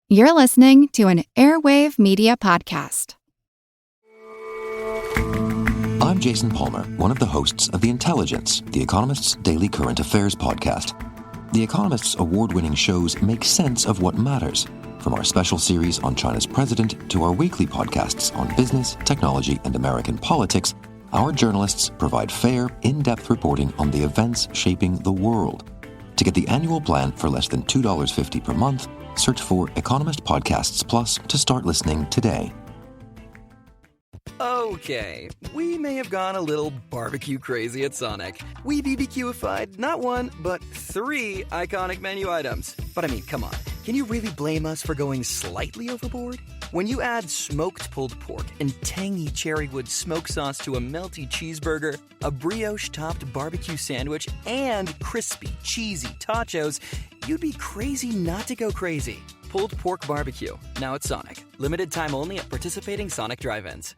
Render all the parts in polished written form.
You're listening to an Airwave Media Podcast. I'm Jason Palmer, one of the hosts of The Intelligence, The Economist's daily current affairs podcast. The Economist's award-winning shows make sense of what matters, from our special series on China's president to our weekly podcasts on business, technology, and American politics. Our journalists provide fair, in-depth reporting on the events shaping the world. To get the annual plan for less than $2.50 per month, search for Economist Podcasts Plus to start listening today. Okay, we may have gone a little barbecue crazy at Sonic. We BBQified not one, but 3 iconic menu items. But I mean, come on, can you really blame us for going slightly overboard? When you add smoked pulled pork and tangy cherrywood smoke sauce to a melty cheeseburger, a brioche-topped barbecue sandwich, and crispy, cheesy tachos, you'd be crazy not to go crazy. Pulled pork barbecue, now at Sonic. Limited time only at participating Sonic drive-ins.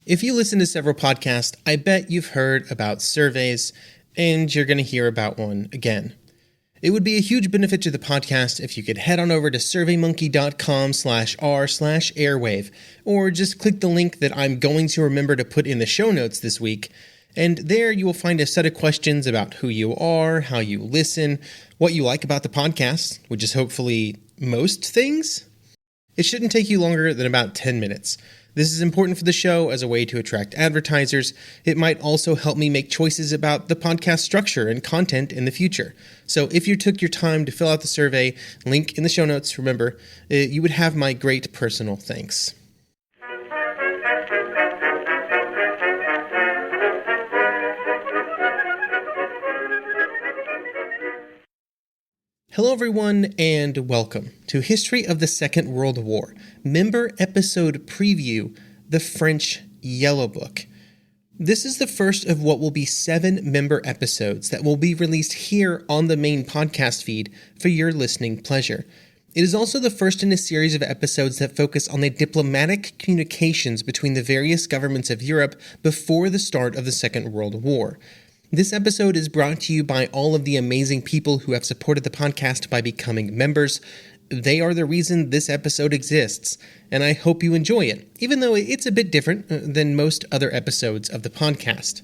If you listen to several podcasts, I bet you've heard about surveys, and you're going to hear about one again. It would be a huge benefit to the podcast if you could head on over to surveymonkey.com/r/airwave, or just click the link that I'm going to remember to put in the show notes this week, and there you will find a set of questions about who you are, how you listen, what you like about the podcast, which is hopefully most things. It shouldn't take you longer than about 10 minutes. This is important for the show as a way to attract advertisers. It might also help me make choices about the podcast structure and content in the future. So if you took your time to fill out the survey, link in the show notes, remember, you would have my great personal thanks. Hello everyone, and welcome to History of the Second World War, member episode preview, The French Yellow Book. This is the first of what will be 7 member episodes that will be released here on the main podcast feed for your listening pleasure. It is also the first in a series of episodes that focus on the diplomatic communications between the various governments of Europe before the start of the Second World War. This episode is brought to you by all of the amazing people who have supported the podcast by becoming members. They are the reason this episode exists, and I hope you enjoy it, even though it's a bit different than most other episodes of the podcast.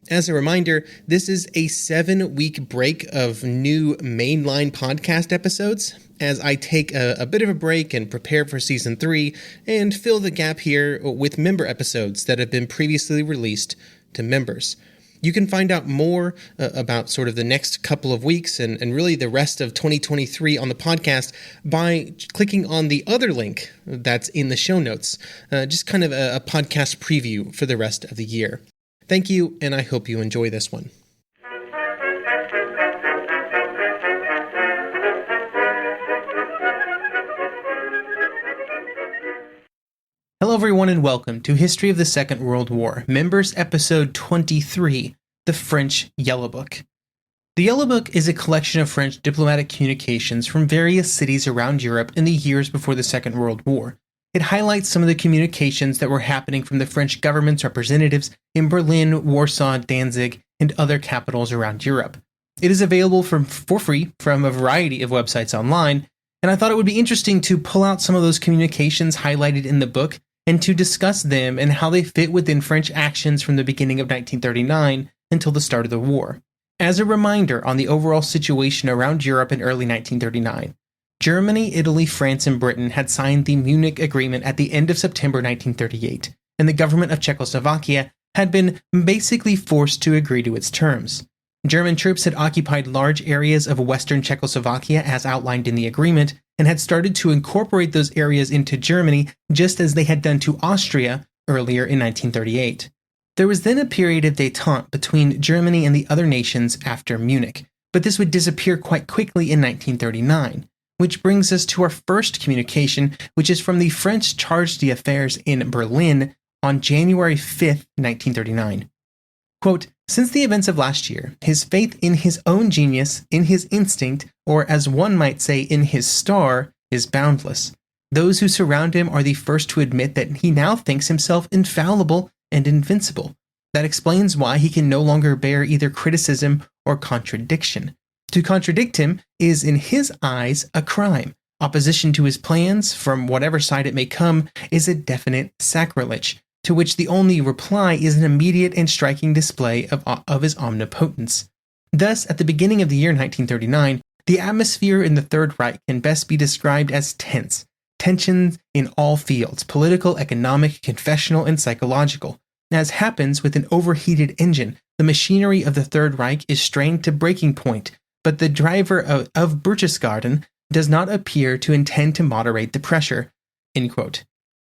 As a reminder, this is a 7-week break of new mainline podcast episodes, as I take a bit of a break and prepare for Season 3, and fill the gap here with member episodes that have been previously released to members. You can find out more about sort of the next couple of weeks and really the rest of 2023 on the podcast by clicking on the other link that's in the show notes, just kind of a podcast preview for the rest of the year. Thank you, and I hope you enjoy this one. Hello everyone and welcome to History of the Second World War, Members Episode 23, The French Yellow Book. The Yellow Book is a collection of French diplomatic communications from various cities around Europe in the years before the Second World War. It highlights some of the communications that were happening from the French government's representatives in Berlin, Warsaw, Danzig, and other capitals around Europe. It is available for free from a variety of websites online, and I thought it would be interesting to pull out some of those communications highlighted in the book and to discuss them and how they fit within French actions from the beginning of 1939 until the start of the war. As a reminder on the overall situation around Europe in early 1939, Germany, Italy, France, and Britain had signed the Munich Agreement at the end of September 1938, and the government of Czechoslovakia had been basically forced to agree to its terms. German troops had occupied large areas of western Czechoslovakia as outlined in the agreement, and had started to incorporate those areas into Germany just as they had done to Austria earlier in 1938. There was then a period of détente between Germany and the other nations after Munich, but this would disappear quite quickly in 1939, which brings us to our first communication, which is from the French charge d'affaires in Berlin on January 5th, 1939. Quote, "Since the events of last year, his faith in his own genius, in his instinct, or as one might say in his star, is boundless. Those who surround him are the first to admit that he now thinks himself infallible and invincible. That explains why he can no longer bear either criticism or contradiction. To contradict him is, in his eyes, a crime, Opposition to his plans, from whatever side it may come, is a definite sacrilege, to which the only reply is an immediate and striking display of his omnipotence. Thus, at the beginning of the year 1939, the atmosphere in the Third Reich can best be described as tense. Tensions in all fields, political, economic, confessional, and psychological. As happens with an overheated engine, the machinery of the Third Reich is strained to breaking point, but the driver of Berchtesgaden does not appear to intend to moderate the pressure. End quote.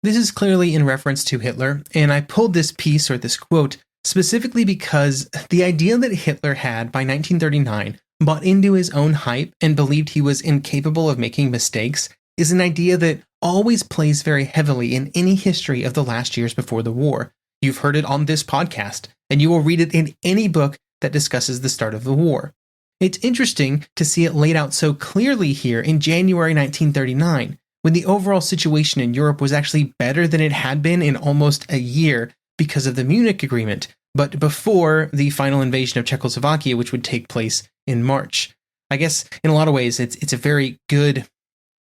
This is clearly in reference to Hitler, and I pulled this piece or this quote specifically because the idea that Hitler had by 1939 bought into his own hype and believed he was incapable of making mistakes is an idea that always plays very heavily in any history of the last years before the war. You've heard it on this podcast, and you will read it in any book that discusses the start of the war. It's interesting to see it laid out so clearly here in January 1939, when the overall situation in Europe was actually better than it had been in almost a year because of the Munich Agreement, but before the final invasion of Czechoslovakia, which would take place in March. I guess in a lot of ways, it's a very good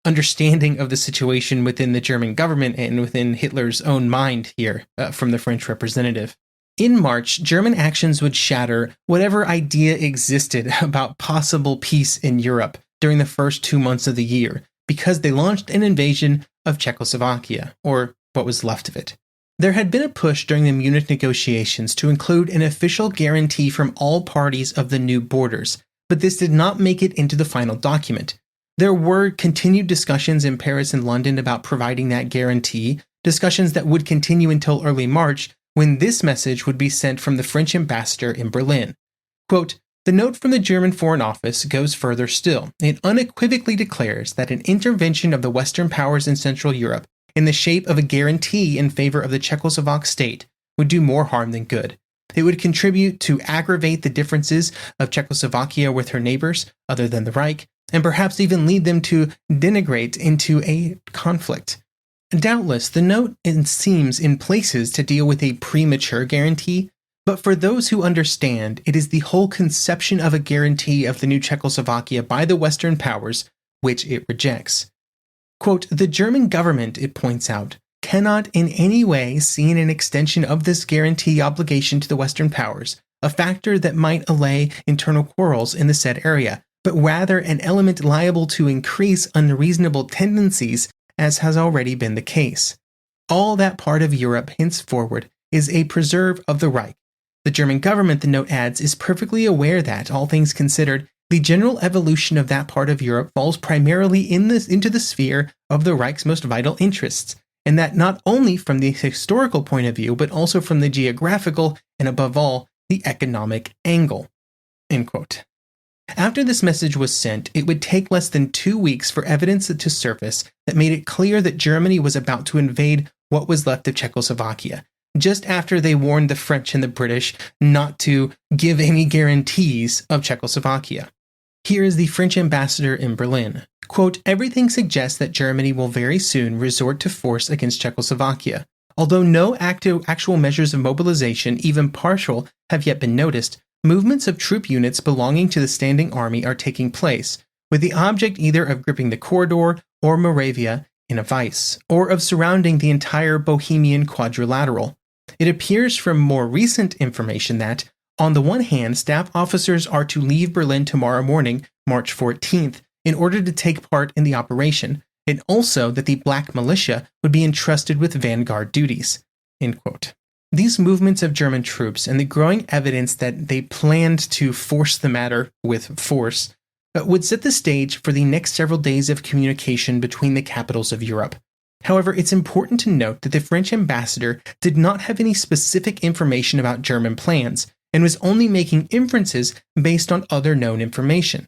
understanding of the situation within the German government and within Hitler's own mind here from the French representative. In March, German actions would shatter whatever idea existed about possible peace in Europe during the first 2 months of the year, because they launched an invasion of Czechoslovakia, or what was left of it. There had been a push during the Munich negotiations to include an official guarantee from all parties of the new borders, but this did not make it into the final document. There were continued discussions in Paris and London about providing that guarantee, discussions that would continue until early March, when this message would be sent from the French ambassador in Berlin. Quote, "The note from the German Foreign Office goes further still. It unequivocally declares that an intervention of the Western powers in Central Europe in the shape of a guarantee in favor of the Czechoslovak state would do more harm than good. It would contribute to aggravate the differences of Czechoslovakia with her neighbors, other than the Reich, and perhaps even lead them to denigrate into a conflict." Doubtless, the note seems in places to deal with a premature guarantee, but for those who understand, it is the whole conception of a guarantee of the new Czechoslovakia by the Western powers which it rejects. Quote, "The German government," it points out, "cannot in any way see an extension of this guarantee obligation to the Western powers, a factor that might allay internal quarrels in the said area, but rather an element liable to increase unreasonable tendencies, as has already been the case. All that part of Europe henceforward is a preserve of the Reich. The German government," the note adds, "is perfectly aware that, all things considered, the general evolution of that part of Europe falls primarily into the sphere of the Reich's most vital interests, and that not only from the historical point of view, but also from the geographical and, above all, the economic angle." End quote. After this message was sent, it would take less than 2 weeks for evidence to surface that made it clear that Germany was about to invade what was left of Czechoslovakia, just after they warned the French and the British not to give any guarantees of Czechoslovakia. Here is the French ambassador in Berlin. Quote, "Everything suggests that Germany will very soon resort to force against Czechoslovakia. Although no actual measures of mobilization, even partial, have yet been noticed, movements of troop units belonging to the standing army are taking place, with the object either of gripping the corridor or Moravia in a vice, or of surrounding the entire Bohemian quadrilateral. It appears from more recent information that, on the one hand, staff officers are to leave Berlin tomorrow morning, March 14th, in order to take part in the operation, and also that the Black Militia would be entrusted with vanguard duties." End quote. These movements of German troops and the growing evidence that they planned to force the matter with force would set the stage for the next several days of communication between the capitals of Europe. However, it's important to note that the French ambassador did not have any specific information about German plans and was only making inferences based on other known information.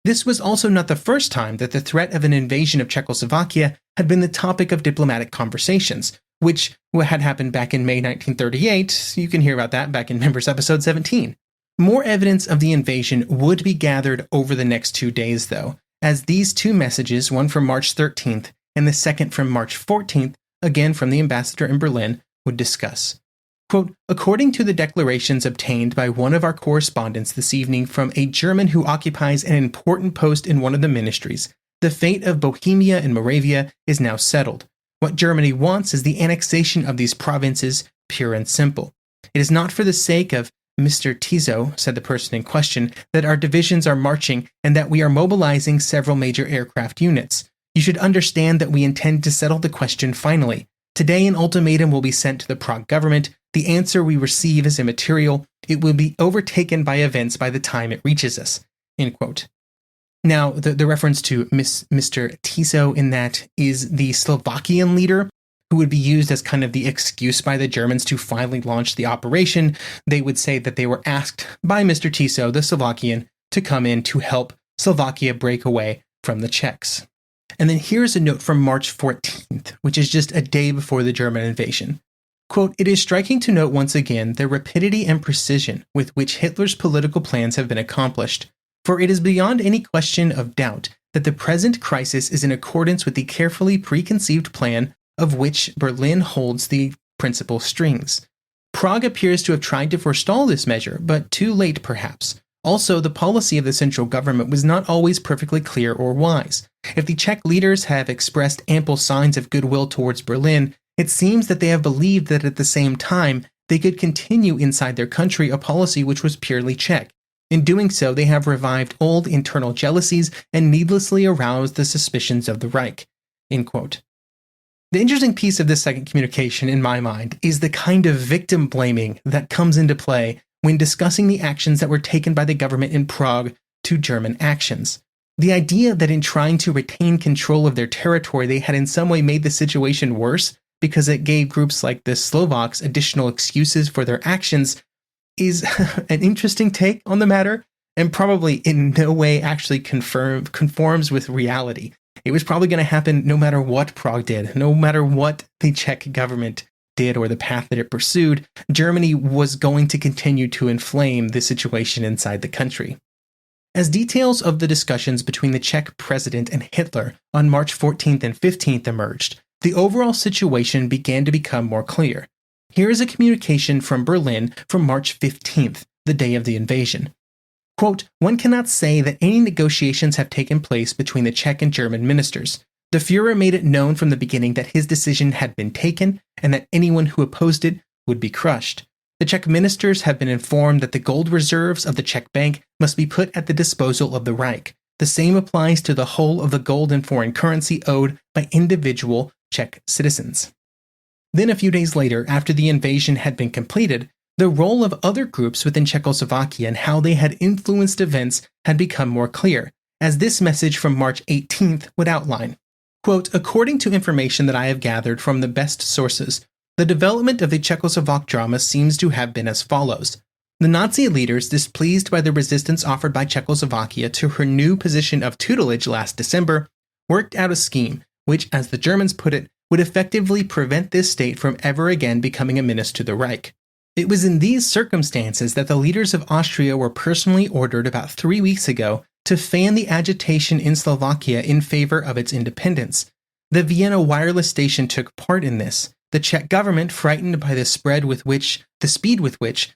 This was also not the first time that the threat of an invasion of Czechoslovakia had been the topic of diplomatic conversations, which had happened back in May 1938. You can hear about that back in Members Episode 17. More evidence of the invasion would be gathered over the next 2 days, though, as these two messages, one from March 13th and the second from March 14th, again from the ambassador in Berlin, would discuss. Quote, "According to the declarations obtained by one of our correspondents this evening from a German who occupies an important post in one of the ministries, The fate of Bohemia and Moravia is now settled. What Germany wants is the annexation of these provinces, pure and simple. It is not for the sake of Mr. Tiso, said the person in question, that our divisions are marching and that we are mobilizing several major aircraft units. You should understand that we intend to settle the question finally. Today an ultimatum will be sent to the Prague government. The answer we receive is immaterial. It will be overtaken by events by the time it reaches us." End quote. Now, the reference to Mr. Tiso in that is the Slovakian leader who would be used as kind of the excuse by the Germans to finally launch the operation. They would say that they were asked by Mr. Tiso, the Slovakian, to come in to help Slovakia break away from the Czechs. And then here's a note from March 14th, which is just a day before the German invasion. Quote, "It is striking to note once again the rapidity and precision with which Hitler's political plans have been accomplished. For it is beyond any question of doubt that the present crisis is in accordance with the carefully preconceived plan of which Berlin holds the principal strings. Prague appears to have tried to forestall this measure, but too late perhaps. Also, the policy of the central government was not always perfectly clear or wise. If the Czech leaders have expressed ample signs of goodwill towards Berlin, it seems that they have believed that at the same time they could continue inside their country a policy which was purely Czech. In doing so, they have revived old internal jealousies and needlessly aroused the suspicions of the Reich." End quote. The interesting piece of this second communication, in my mind, is the kind of victim blaming that comes into play when discussing the actions that were taken by the government in Prague to German actions. The idea that in trying to retain control of their territory, they had in some way made the situation worse because it gave groups like the Slovaks additional excuses for their actions is an interesting take on the matter, and probably in no way actually conforms with reality. It was probably going to happen no matter what Prague did, no matter what the Czech government did or the path that it pursued. Germany was going to continue to inflame the situation inside the country. As details of the discussions between the Czech president and Hitler on March 14th and 15th emerged, the overall situation began to become more clear. Here is a communication from Berlin from March 15th, the day of the invasion. Quote, "One cannot say that any negotiations have taken place between the Czech and German ministers. The Führer made it known from the beginning that his decision had been taken and that anyone who opposed it would be crushed. The Czech ministers have been informed that the gold reserves of the Czech bank must be put at the disposal of the Reich. The same applies to the whole of the gold and foreign currency owed by individual Czech citizens." Then a few days later, after the invasion had been completed, the role of other groups within Czechoslovakia and how they had influenced events had become more clear, as this message from March 18th would outline. Quote, "According to information that I have gathered from the best sources, the development of the Czechoslovak drama seems to have been as follows. The Nazi leaders, displeased by the resistance offered by Czechoslovakia to her new position of tutelage last December, worked out a scheme which, as the Germans put it, would effectively prevent this state from ever again becoming a menace to the Reich. It was in these circumstances that the leaders of Austria were personally ordered about 3 weeks ago to fan the agitation in Slovakia in favor of its independence. The Vienna wireless station took part in this. The Czech government, frightened by the speed with which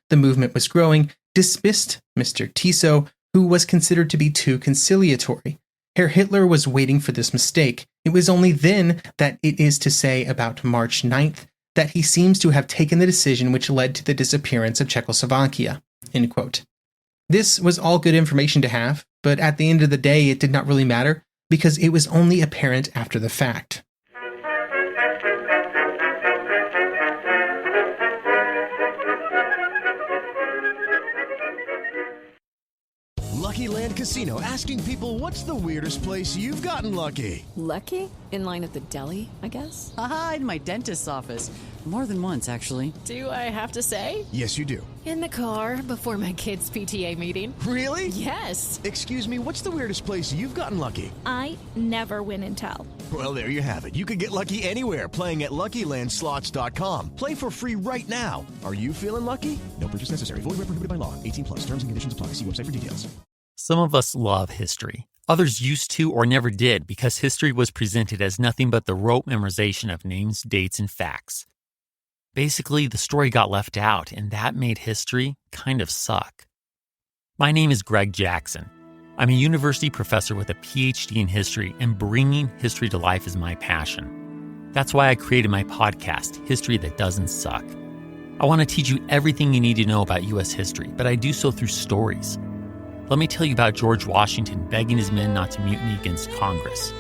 the movement was growing, dismissed Mr. Tiso, who was considered to be too conciliatory. Herr Hitler was waiting for this mistake. It was only then that it is to say about March 9th that he seems to have taken the decision which led to the disappearance of Czechoslovakia." End quote. This was all good information to have, but at the end of the day it did not really matter because it was only apparent after the fact. Lucky Land Casino, asking people, what's the weirdest place you've gotten lucky? Lucky? In line at the deli, I guess? Aha, in my dentist's office. More than once, actually. Do I have to say? Yes, you do. In the car before my kids' PTA meeting. Really? Yes. Excuse me, what's the weirdest place you've gotten lucky? I never win and tell. Well, there you have it. You can get lucky anywhere, playing at LuckyLandSlots.com. Play for free right now. Are you feeling lucky? No purchase necessary. Void where prohibited by law. 18+. Terms and conditions apply. See website for details. Some of us love history. Others used to or never did because history was presented as nothing but the rote memorization of names, dates, and facts. Basically, the story got left out, and that made history kind of suck. My name is Greg Jackson. I'm a university professor with a PhD in history, and bringing history to life is my passion. That's why I created my podcast, History That Doesn't Suck. I want to teach you everything you need to know about U.S. history, but I do so through stories. Let me tell you about George Washington begging his men not to mutiny against Congress,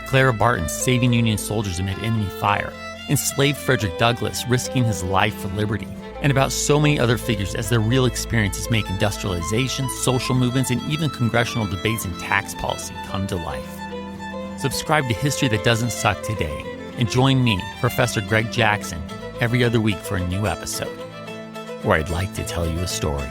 Clara Barton saving Union soldiers amid enemy fire, enslaved Frederick Douglass risking his life for liberty, and about so many other figures as their real experiences make industrialization, social movements, and even congressional debates and tax policy come to life. Subscribe to History That Doesn't Suck today, and join me, Professor Greg Jackson, every other week for a new episode, where I'd like to tell you a story.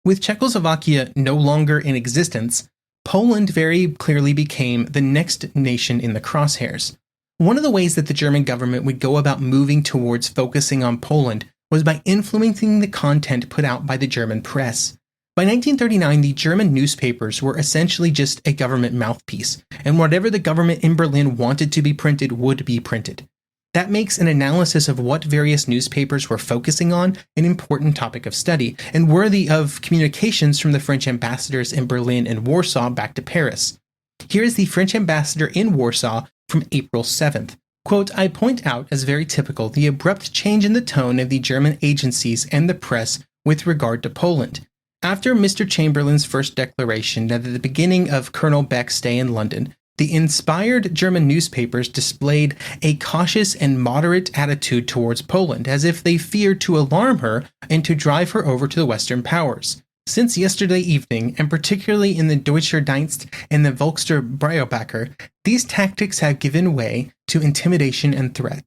With Czechoslovakia no longer in existence, Poland very clearly became the next nation in the crosshairs. One of the ways that the German government would go about moving towards focusing on Poland was by influencing the content put out by the German press. By 1939, the German newspapers were essentially just a government mouthpiece, and whatever the government in Berlin wanted to be printed would be printed. That makes an analysis of what various newspapers were focusing on an important topic of study, and worthy of communications from the French ambassadors in Berlin and Warsaw back to Paris. Here is the French ambassador in Warsaw from April 7th. Quote, I point out as very typical the abrupt change in the tone of the German agencies and the press with regard to Poland. After Mr. Chamberlain's first declaration that at the beginning of Colonel Beck's stay in London, the inspired German newspapers displayed a cautious and moderate attitude towards Poland, as if they feared to alarm her and to drive her over to the Western powers. Since yesterday evening, and particularly in the Deutscher Dienst and the Volksder Beobachter, these tactics have given way to intimidation and threat.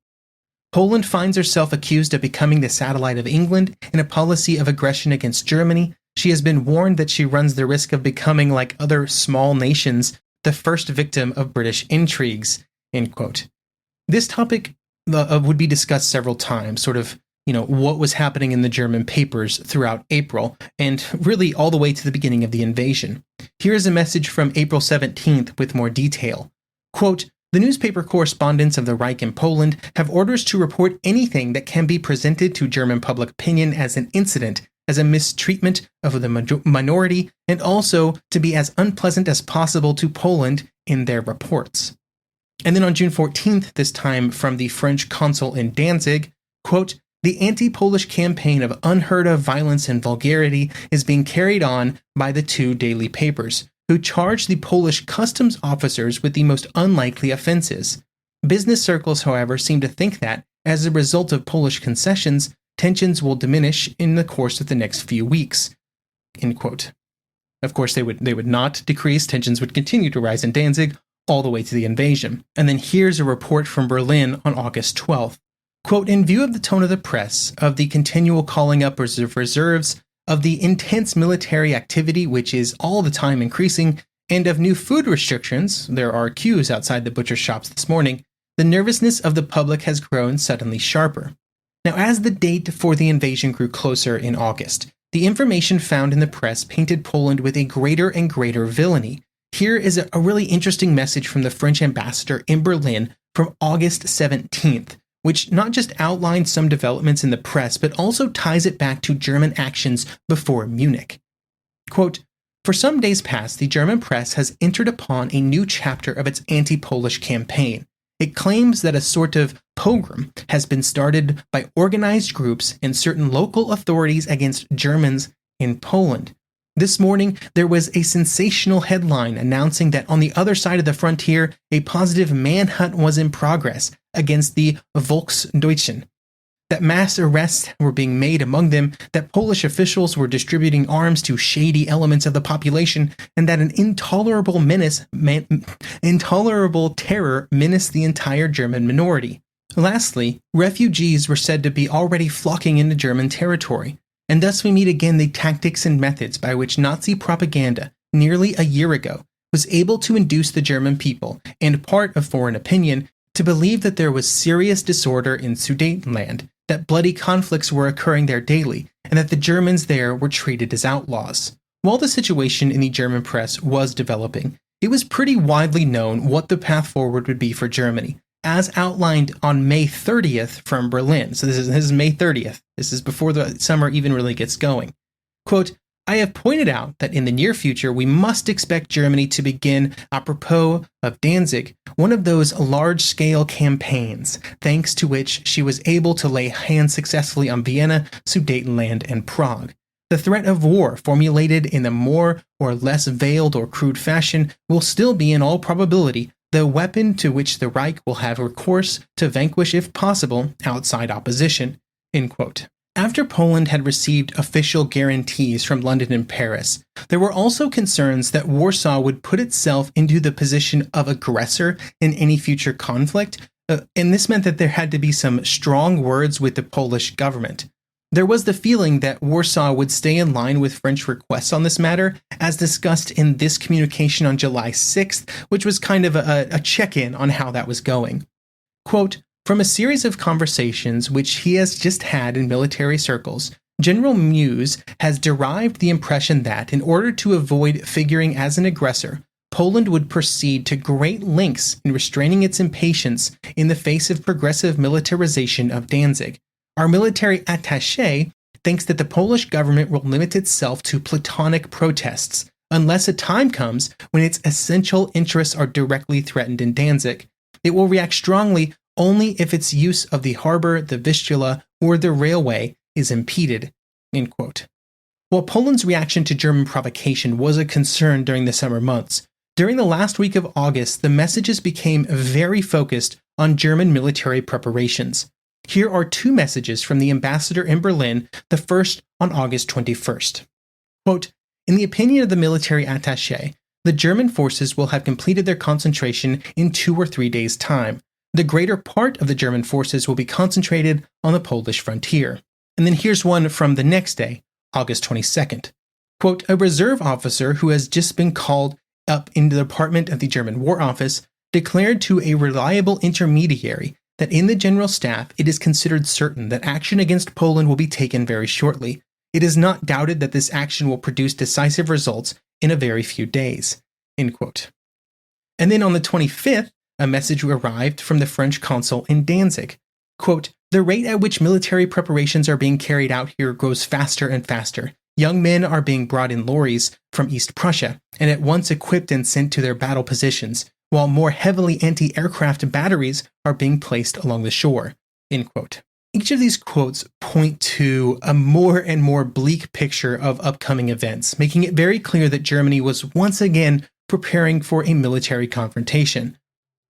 Poland finds herself accused of becoming the satellite of England in a policy of aggression against Germany. She has been warned that she runs the risk of becoming, like other small nations, the first victim of British intrigues, end quote. This topic would be discussed several times, sort of, what was happening in the German papers throughout April, and really all the way to the beginning of the invasion. Here is a message from April 17th with more detail. Quote, the newspaper correspondents of the Reich in Poland have orders to report anything that can be presented to German public opinion as an incident, as a mistreatment of the minority, and also to be as unpleasant as possible to Poland in their reports. And then on June 14th, this time from the French consul in Danzig, quote, the anti-Polish campaign of unheard-of violence and vulgarity is being carried on by the two daily papers, who charge the Polish customs officers with the most unlikely offenses. Business circles, however, seem to think that, as a result of Polish concessions, tensions will diminish in the course of the next few weeks. End quote. Of course, they would not decrease. Tensions would continue to rise in Danzig all the way to the invasion. And then here's a report from Berlin on August 12th. Quote, in view of the tone of the press, of the continual calling up of reserves, of the intense military activity, which is all the time increasing, and of new food restrictions, there are queues outside the butcher shops this morning, the nervousness of the public has grown suddenly sharper. Now, as the date for the invasion grew closer in August, the information found in the press painted Poland with a greater and greater villainy. Here is a really interesting message from the French ambassador in Berlin from August 17th, which not just outlines some developments in the press, but also ties it back to German actions before Munich. Quote, for some days past, the German press has entered upon a new chapter of its anti-Polish campaign. It claims that a sort of pogrom has been started by organized groups and certain local authorities against Germans in Poland. This morning, there was a sensational headline announcing that on the other side of the frontier, a positive manhunt was in progress against the Volksdeutschen, that mass arrests were being made among them, that Polish officials were distributing arms to shady elements of the population, and that an intolerable terror menaced the entire German minority. Lastly, refugees were said to be already flocking into German territory, and thus we meet again the tactics and methods by which Nazi propaganda, nearly a year ago, was able to induce the German people, and part of foreign opinion, to believe that there was serious disorder in Sudetenland, that bloody conflicts were occurring there daily, and that the Germans there were treated as outlaws. While the situation in the German press was developing, it was pretty widely known what the path forward would be for Germany, as outlined on May 30th from Berlin. So this is May 30th. This is before the summer even really gets going. Quote, I have pointed out that in the near future, we must expect Germany to begin, apropos of Danzig, one of those large-scale campaigns, thanks to which she was able to lay hands successfully on Vienna, Sudetenland, and Prague. The threat of war, formulated in a more or less veiled or crude fashion, will still be in all probability the weapon to which the Reich will have recourse to vanquish, if possible, outside opposition. End quote. After Poland had received official guarantees from London and Paris, there were also concerns that Warsaw would put itself into the position of aggressor in any future conflict, and this meant that there had to be some strong words with the Polish government. There was the feeling that Warsaw would stay in line with French requests on this matter, as discussed in this communication on July 6th, which was kind of a check-in on how that was going. Quote, from a series of conversations which he has just had in military circles, General Meuse has derived the impression that, in order to avoid figuring as an aggressor, Poland would proceed to great lengths in restraining its impatience in the face of progressive militarization of Danzig. Our military attaché thinks that the Polish government will limit itself to platonic protests, unless a time comes when its essential interests are directly threatened in Danzig. It will react strongly only if its use of the harbor, the Vistula, or the railway is impeded. End quote. While Poland's reaction to German provocation was a concern during the summer months, during the last week of August, the messages became very focused on German military preparations. Here are two messages from the ambassador in Berlin, the first on August 21st. Quote, in the opinion of the military attaché, the German forces will have completed their concentration in 2 or 3 days' time. The greater part of the German forces will be concentrated on the Polish frontier. And then here's one from the next day, August 22nd. Quote, a reserve officer who has just been called up into the department of the German War Office declared to a reliable intermediary that in the General Staff it is considered certain that action against Poland will be taken very shortly. It is not doubted that this action will produce decisive results in a very few days. End quote. And then on the 25th, a message arrived from the French consul in Danzig. Quote, the rate at which military preparations are being carried out here grows faster and faster. Young men are being brought in lorries from East Prussia and at once equipped and sent to their battle positions, while more heavily anti-aircraft batteries are being placed along the shore. End quote. Each of these quotes point to a more and more bleak picture of upcoming events, making it very clear that Germany was once again preparing for a military confrontation.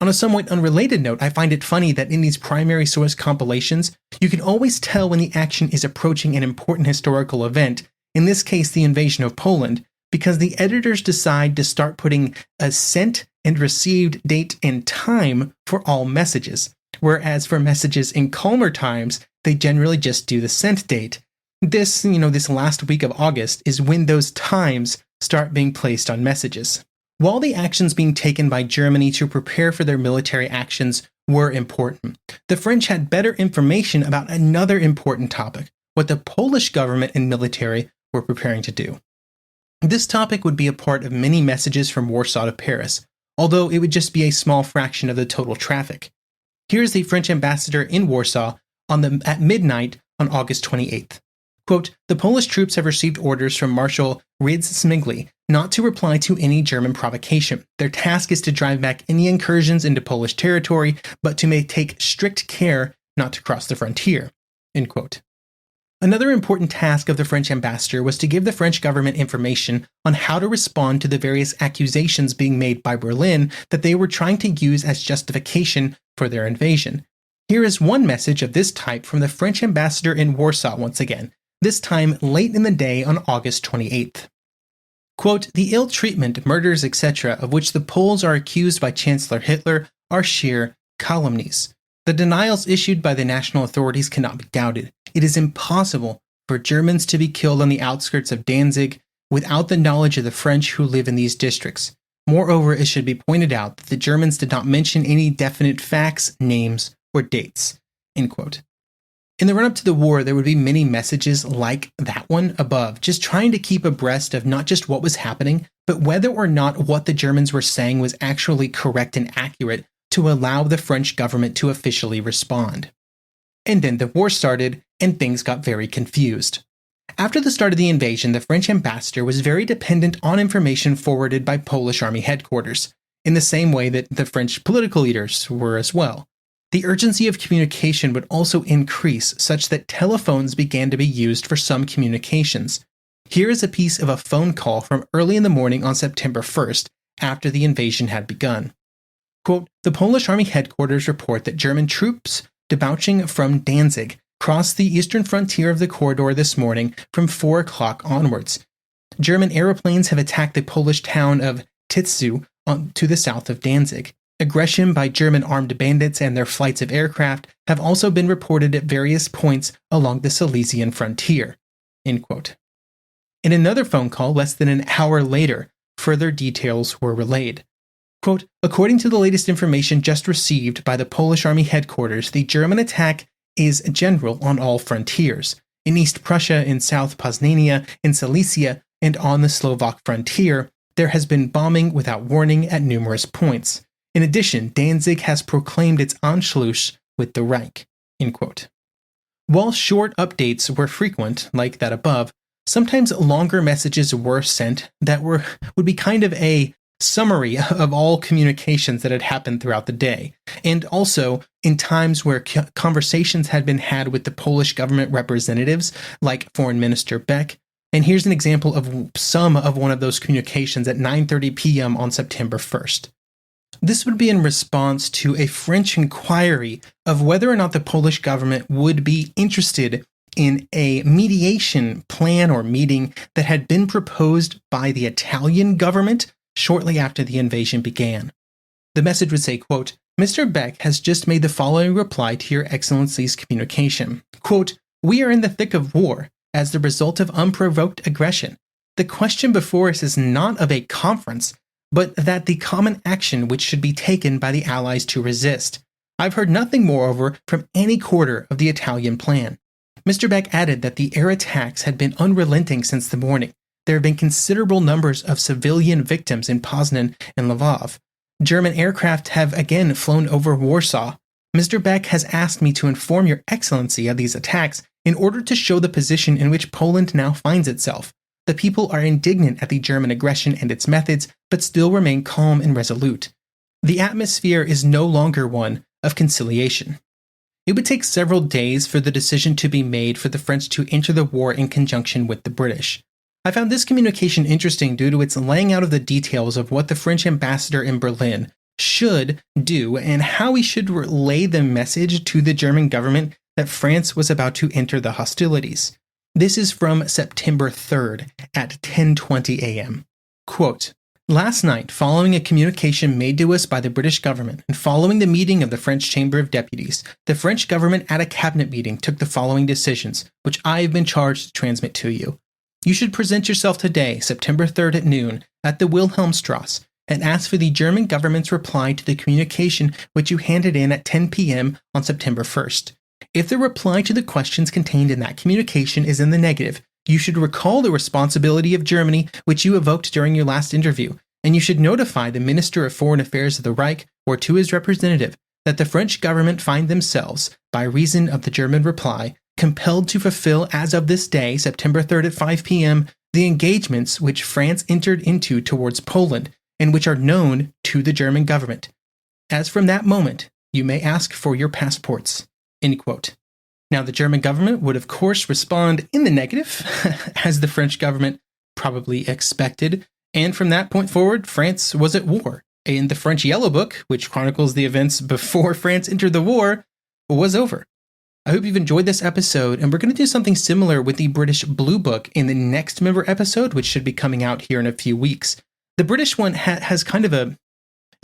On a somewhat unrelated note, I find it funny that in these primary source compilations, you can always tell when the action is approaching an important historical event, in this case the invasion of Poland, because the editors decide to start putting a sent and received date and time for all messages, whereas for messages in calmer times, they generally just do the sent date. This last week of August is when those times start being placed on messages. While the actions being taken by Germany to prepare for their military actions were important, the French had better information about another important topic, what the Polish government and military were preparing to do. This topic would be a part of many messages from Warsaw to Paris, although it would just be a small fraction of the total traffic. Here's the French ambassador in Warsaw at midnight on August 28th. Quote, the Polish troops have received orders from Marshal Rydz-Smigli not to reply to any German provocation. Their task is to drive back any incursions into Polish territory, but to take strict care not to cross the frontier. End quote. Another important task of the French ambassador was to give the French government information on how to respond to the various accusations being made by Berlin that they were trying to use as justification for their invasion. Here is one message of this type from the French ambassador in Warsaw once again, this time late in the day on August 28th. Quote, the ill treatment, murders, etc., of which the Poles are accused by Chancellor Hitler are sheer calumnies. The denials issued by the national authorities cannot be doubted. It is impossible for Germans to be killed on the outskirts of Danzig without the knowledge of the French who live in these districts. Moreover, it should be pointed out that the Germans did not mention any definite facts, names, or dates. End quote. In the run-up to the war, there would be many messages like that one above, just trying to keep abreast of not just what was happening, but whether or not what the Germans were saying was actually correct and accurate to allow the French government to officially respond. And then the war started, and things got very confused. After the start of the invasion, the French ambassador was very dependent on information forwarded by Polish army headquarters, in the same way that the French political leaders were as well. The urgency of communication would also increase, such that telephones began to be used for some communications. Here is a piece of a phone call from early in the morning on September 1st, after the invasion had begun. Quote, "The Polish army headquarters report that German troops debouching from Danzig crossed the eastern frontier of the corridor this morning from 4 o'clock onwards. German aeroplanes have attacked the Polish town of Titzu to the south of Danzig. Aggression by German armed bandits and their flights of aircraft have also been reported at various points along the Silesian frontier." End quote. In another phone call less than an hour later, further details were relayed. Quote, "According to the latest information just received by the Polish army headquarters, the German attack is general on all frontiers. In East Prussia, in South Poznania, in Silesia, and on the Slovak frontier, there has been bombing without warning at numerous points. In addition, Danzig has proclaimed its Anschluss with the Reich." End quote. While short updates were frequent, like that above, sometimes longer messages were sent that would be kind of a summary of all communications that had happened throughout the day, and also in times where conversations had been had with the Polish government representatives, like Foreign Minister Beck. And here's an example of some of one of those communications at 9:30 p.m. on September 1st. This would be in response to a French inquiry of whether or not the Polish government would be interested in a mediation plan or meeting that had been proposed by the Italian government shortly after the invasion began. The message would say, quote, "Mr. Beck has just made the following reply to Your Excellency's communication. Quote, we are in the thick of war as the result of unprovoked aggression. The question before us is not of a conference, but that the common action which should be taken by the Allies to resist. I've heard nothing, moreover, from any quarter of the Italian plan." Mr. Beck added that the air attacks had been unrelenting since the morning. There have been considerable numbers of civilian victims in Poznan and Lvov. German aircraft have again flown over Warsaw. Mr. Beck has asked me to inform Your Excellency of these attacks in order to show the position in which Poland now finds itself. The people are indignant at the German aggression and its methods, but still remain calm and resolute. The atmosphere is no longer one of conciliation. It would take several days for the decision to be made for the French to enter the war in conjunction with the British. I found this communication interesting due to its laying out of the details of what the French ambassador in Berlin should do and how he should relay the message to the German government that France was about to enter the hostilities. This is from September 3rd at 10:20 a.m. Quote, "Last night, following a communication made to us by the British government and following the meeting of the French Chamber of Deputies, the French government at a cabinet meeting took the following decisions, which I have been charged to transmit to you. You should present yourself today, September 3rd at noon, at the Wilhelmstrasse, and ask for the German government's reply to the communication which you handed in at 10 p.m. on September 1st. If the reply to the questions contained in that communication is in the negative, you should recall the responsibility of Germany which you evoked during your last interview, and you should notify the Minister of Foreign Affairs of the Reich or to his representative that the French government find themselves, by reason of the German reply, compelled to fulfill as of this day, September 3rd at 5 p.m., the engagements which France entered into towards Poland and which are known to the German government. As from that moment, you may ask for your passports." End quote. Now, the German government would, of course, respond in the negative, as the French government probably expected, and from that point forward, France was at war. And the French Yellow Book, which chronicles the events before France entered the war, was over. I hope you've enjoyed this episode, and we're going to do something similar with the British Blue Book in the next member episode, which should be coming out here in a few weeks. The British one has kind of a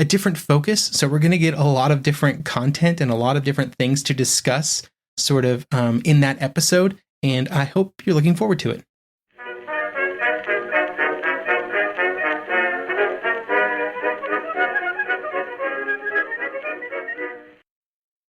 different focus, so we're going to get a lot of different content and a lot of different things to discuss sort of in that episode, and I hope you're looking forward to it.